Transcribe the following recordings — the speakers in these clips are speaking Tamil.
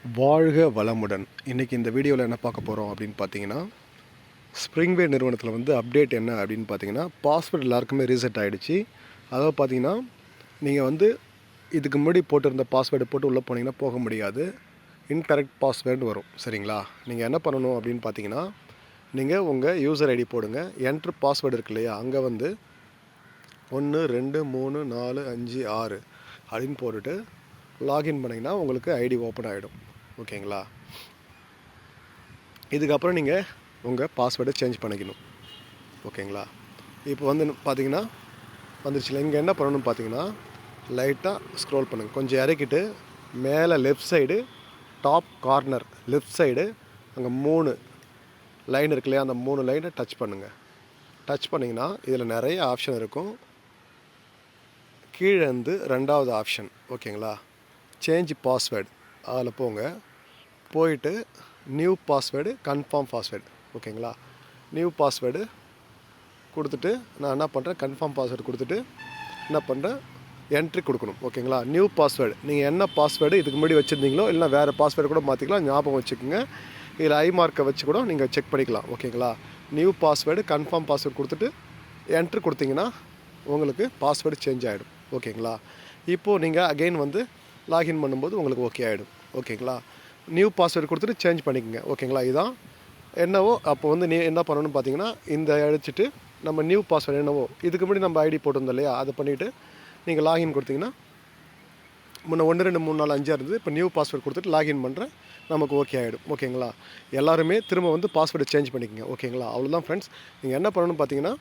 வாழ்க வளமுடன். இன்றைக்கி இந்த வீடியோவில் என்ன பார்க்க போகிறோம் அப்படின்னு பார்த்தீங்கன்னா, ஸ்ப்ரிங்வே நிறுவனத்தில் வந்து அப்டேட் என்ன அப்படின்னு பார்த்தீங்கன்னா, பாஸ்வேர்டு எல்லாருக்குமே ரீசெட் ஆகிடுச்சு. அதாவது பார்த்தீங்கன்னா, நீங்கள் வந்து இதுக்கு முன்னாடி போட்டிருந்த பாஸ்வேர்டு போட்டு உள்ளே போனீங்கன்னா போக முடியாது. இன்கரெக்ட் பாஸ்வேர்டு வரும். சரிங்களா? நீங்கள் என்ன பண்ணணும் அப்படின்னு பார்த்தீங்கன்னா, நீங்கள் உங்கள் யூசர் ஐடி போடுங்க. என்ட்ரு பாஸ்வேர்டு இருக்கு இல்லையா, அங்கே வந்து 1 2 3 4 5 6 அப்படின்னு போட்டுட்டு லாகின் பண்ணிங்கன்னா உங்களுக்கு ஐடி ஓப்பன் ஆகிடும். ஓகேங்களா? இதுக்கப்புறம் நீங்கள் உங்கள் பாஸ்வேர்டை சேஞ்ச் பண்ணிக்கணும். ஓகேங்களா? இப்போ வந்து பார்த்தீங்கன்னா வந்துருச்சுல. இங்கே என்ன பண்ணணும்னு பார்த்தீங்கன்னா, லைட்டாக ஸ்க்ரோல் பண்ணுங்கள். கொஞ்சம் இறக்கிட்டு மேலே left side top corner left side அங்கே 3 லைன் இருக்கு இல்லையா, அந்த 3 லைனை டச் பண்ணுங்கள். டச் பண்ணிங்கன்னா இதில் நிறைய ஆப்ஷன் இருக்கும். கீழே வந்து 2வது ஆப்ஷன். ஓகேங்களா? சேஞ்ச் பாஸ்வேர்டு அதில் போங்க. போயிட்டு நியூ பாஸ்வேர்டு கன்ஃபார்ம் பாஸ்வேர்டு. ஓகேங்களா? நியூ பாஸ்வேர்டு கொடுத்துட்டு நான் என்ன பண்ணுறேன், கன்ஃபார்ம் பாஸ்வேர்டு கொடுத்துட்டு என்ன பண்ணுறேன், என்ட்ரி கொடுக்கணும். ஓகேங்களா? நியூ பாஸ்வேர்டு நீங்கள் என்ன பாஸ்வேர்டு இதுக்கு முன்னாடி வச்சுருந்தீங்களோ இல்லை வேறு பாஸ்வேர்டு கூட மாற்றிக்கலாம். ஞாபகம் வச்சுக்கோங்க. இதில் ஐ மார்க்கை வச்சு கூட நீங்கள் செக் பண்ணிக்கலாம். ஓகேங்களா? நியூ பாஸ்வேர்டு கன்ஃபார்ம் பாஸ்வேர்டு கொடுத்துட்டு என்ட்ரி கொடுத்தீங்கன்னா உங்களுக்கு பாஸ்வேர்டு சேஞ்ச் ஆகிடும். ஓகேங்களா? இப்போது நீங்கள் அகெயின் வந்து லாகின் பண்ணும்போது உங்களுக்கு ஓகே ஆகிடும். ஓகேங்களா? நியூ பாஸ்வேர்டு கொடுத்துட்டு சேஞ்ச் பண்ணிக்கோங்க. ஓகேங்களா? இதுதான் என்னவோ அப்போ வந்து நீ என்ன பண்ணணும்னு பார்த்தீங்கன்னா, இந்த அடிச்சுட்டு நம்ம நியூ பாஸ்வேர்டு என்னவோ இதுக்கு முன்னாடி நம்ம ஐடி போட்டிருந்தோம் இல்லையா, அதை பண்ணிவிட்டு நீங்கள் லாகின் கொடுத்தீங்கன்னா, முன்ன 1 2 3 4 5 இருந்தது. இப்போ நியூ பாஸ்வேர்டு கொடுத்துட்டு லாகின் பண்ணுறேன், நமக்கு ஓகே ஆகிடும். ஓகேங்களா? எல்லாருமே திரும்ப வந்து பாஸ்வேர்டு சேஞ்ச் பண்ணிக்கோங்க. ஓகேங்களா? அவ்வளோதான் ஃப்ரெண்ட்ஸ். நீங்கள் என்ன பண்ணணும்னு பார்த்தீங்கன்னா,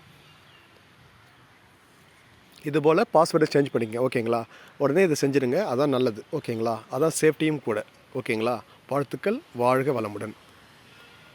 இதுபோல் பாஸ்வேர்டை சேஞ்ச் பண்ணிக்கங்க. ஓகேங்களா? உடனே இதை செஞ்சுருங்க. அதான் நல்லது. ஓகேங்களா? அதான் சேஃப்டியும் கூட. ஓகேங்களா? வாழ்த்துக்கள். வாழ்க வளமுடன்.